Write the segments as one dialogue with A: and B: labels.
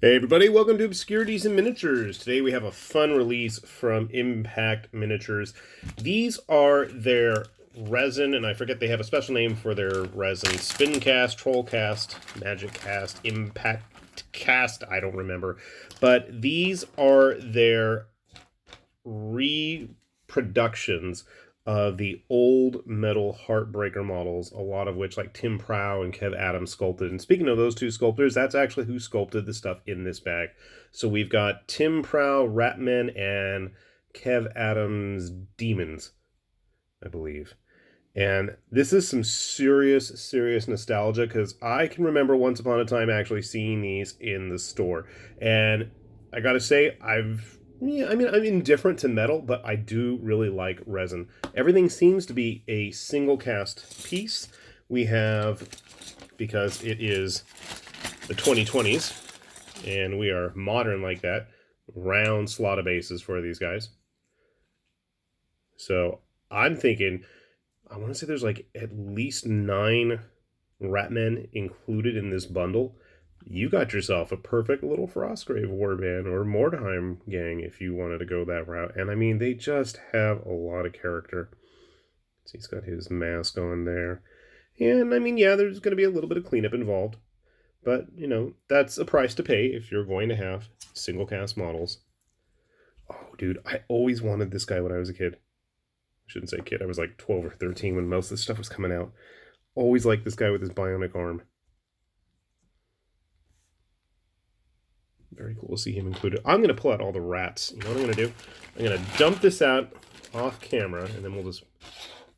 A: Hey everybody, welcome to Obscurities and Miniatures. Today we have a fun release from Impact Miniatures. These are their resin, and I forget they have a special name for their resin. Spin cast, troll cast, magic cast, impact cast, I don't remember. But these are their reproductions of the old metal Heartbreaker models, a lot of which, like Tim Prow and Kev Adams, sculpted. And speaking of those two sculptors, that's actually who sculpted the stuff in this bag. So we've got Tim Prow, Ratmen, and Kev Adams Demons, I believe. And this is some serious nostalgia, because I can remember once upon a time actually seeing these in the store. And I gotta say, I'm indifferent to metal, but I do really like resin. Everything seems to be a single cast piece. We have, because it is the 2020s, and we are modern like that, round slotted bases for these guys. So I'm thinking, I want to say there's like at least 9 Ratmen included in this bundle. You got yourself a perfect little Frostgrave warband or Mordheim gang if you wanted to go that route. And I mean, they just have a lot of character. So he's got his mask on there. And I mean, yeah, there's going to be a little bit of cleanup involved. But, you know, that's a price to pay if you're going to have single cast models. Oh, dude, I always wanted this guy when I was a kid. I shouldn't say kid, I was like 12 or 13 when most of this stuff was coming out. Always liked this guy with his bionic arm. Very cool to see him included. I'm going to pull out all the rats. You know what I'm going to do? I'm going to dump this out off camera, and then we'll just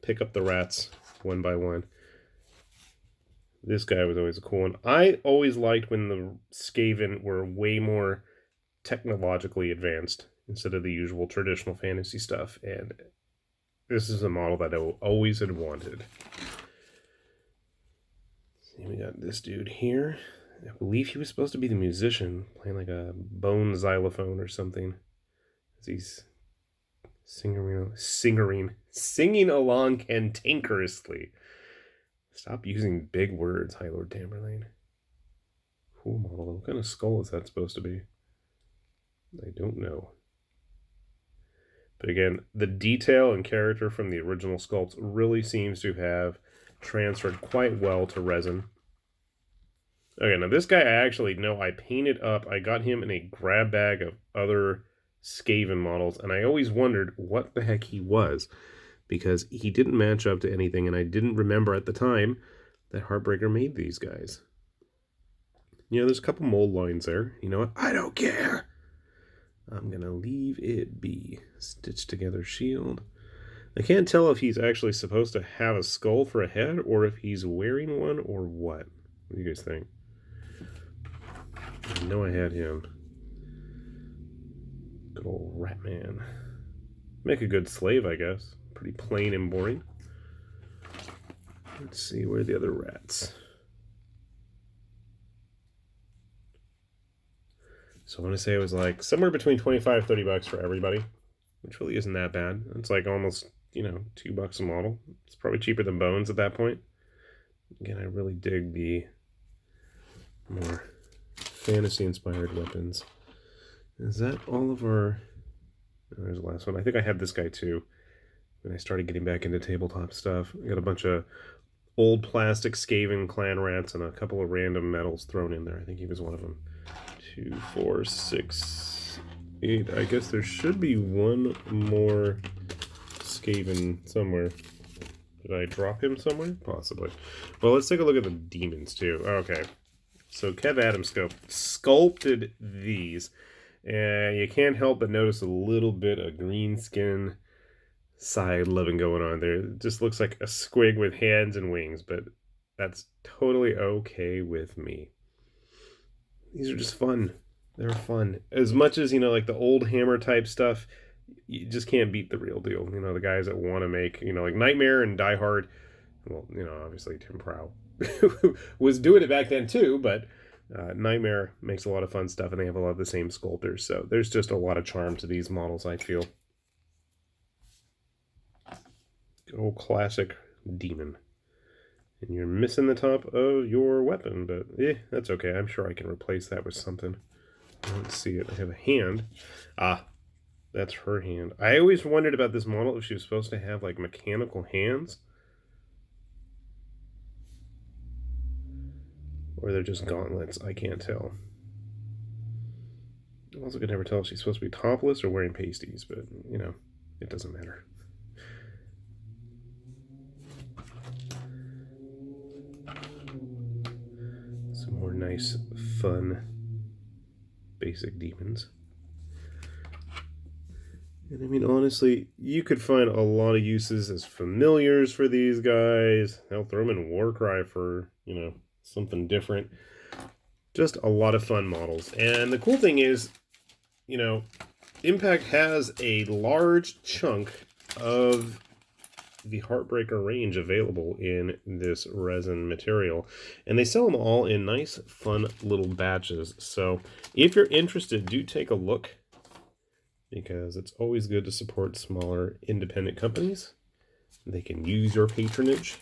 A: pick up the rats one by one. This guy was always a cool one. I always liked when the Skaven were way more technologically advanced instead of the usual traditional fantasy stuff, and this is a model that I always had wanted. See, we got this dude here. I believe he was supposed to be the musician, playing like a bone xylophone or something. He's singing along cantankerously. Stop using big words, High Lord Tamerlane. Cool model. What kind of skull is that supposed to be? I don't know. But again, the detail and character from the original sculpts really seems to have transferred quite well to resin. Okay, now this guy I painted up. I got him in a grab bag of other Skaven models, and I always wondered what the heck he was, because he didn't match up to anything, and I didn't remember at the time that Heartbreaker made these guys. You know, there's a couple mold lines there. You know what? I don't care. I'm going to leave it be. Stitched together shield. I can't tell if he's actually supposed to have a skull for a head, or if he's wearing one, or what. What do you guys think? I know I had him. Good old Ratman. Make a good slave, I guess. Pretty plain and boring. Let's see, where are the other rats? So I want to say it was like somewhere between 25 $30 bucks for everybody, which really isn't that bad. It's like almost, you know, $2 a model. It's probably cheaper than Bones at that point. Again, I really dig the more fantasy-inspired weapons. Is that all of our... Oh, there's the last one. I think I had this guy too when I started getting back into tabletop stuff. I got a bunch of old plastic Skaven clan rats and a couple of random metals thrown in there. I think he was one of them. 2, 4, 6, 8. I guess there should be one more Skaven somewhere. Did I drop him somewhere? Possibly. Well, let's take a look at the demons too. Okay. So Kev Adams sculpted these. And you can't help but notice a little bit of green skin side living going on there. It just looks like a squig with hands and wings, but that's totally okay with me. These are just fun. They're fun. As much as, you know, like the Oldhammer type stuff, you just can't beat the real deal. You know, the guys that want to make, you know, like Nightmare and Die Hard. Well, you know, obviously Tim Prow was doing it back then too, but Nightmare makes a lot of fun stuff, and they have a lot of the same sculptors, so there's just a lot of charm to these models, I feel. Good old classic demon. And you're missing the top of your weapon, but that's okay. I'm sure I can replace that with something. I don't see it. I have a hand. Ah, that's her hand. I always wondered about this model if she was supposed to have like mechanical hands, or they're just gauntlets. I can't tell. I also could never tell if she's supposed to be topless or wearing pasties, but you know, it doesn't matter. Some more nice, fun, basic demons. And I mean, honestly, you could find a lot of uses as familiars for these guys. I'll throw them in Warcry for, you know, something different. Just a lot of fun models. And the cool thing is, you know, Impact has a large chunk of the Heartbreaker range available in this resin material. And they sell them all in nice, fun little batches. So if you're interested, do take a look, because it's always good to support smaller independent companies. They can use your patronage.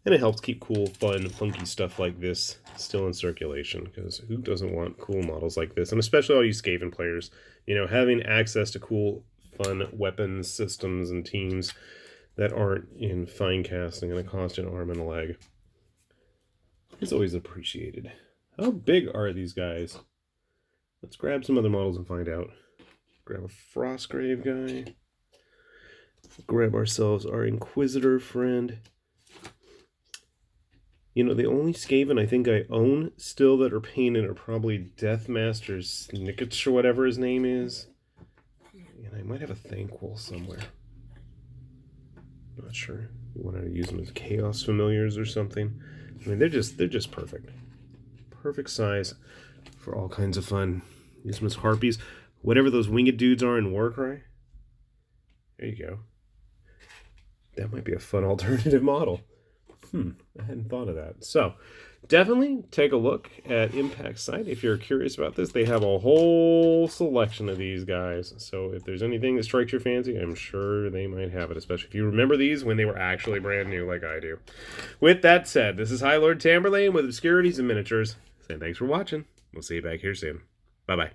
A: And it helps keep cool, fun, funky stuff like this still in circulation, because who doesn't want cool models like this? And especially all you Skaven players, you know, having access to cool, fun weapons, systems, and teams that aren't in fine casting and a constant arm and a leg is always appreciated. How big are these guys? Let's grab some other models and find out. Grab a Frostgrave guy. Grab ourselves our Inquisitor friend. You know, the only Skaven I think I own still that are painted are probably Deathmaster Snickets or whatever his name is. And I might have a Thanquol somewhere. Not sure. We wanted to use them as Chaos Familiars or something. I mean, they're just perfect. Perfect size for all kinds of fun. Use them as Harpies. Whatever those winged dudes are in Warcry. There you go. That might be a fun alternative model. I hadn't thought of that. So, definitely take a look at Impact's site if you're curious about this. They have a whole selection of these guys. So, if there's anything that strikes your fancy, I'm sure they might have it, especially if you remember these when they were actually brand new like I do. With that said, this is High Lord Tamberlane with Obscurities and Miniatures, saying thanks for watching. We'll see you back here soon. Bye-bye.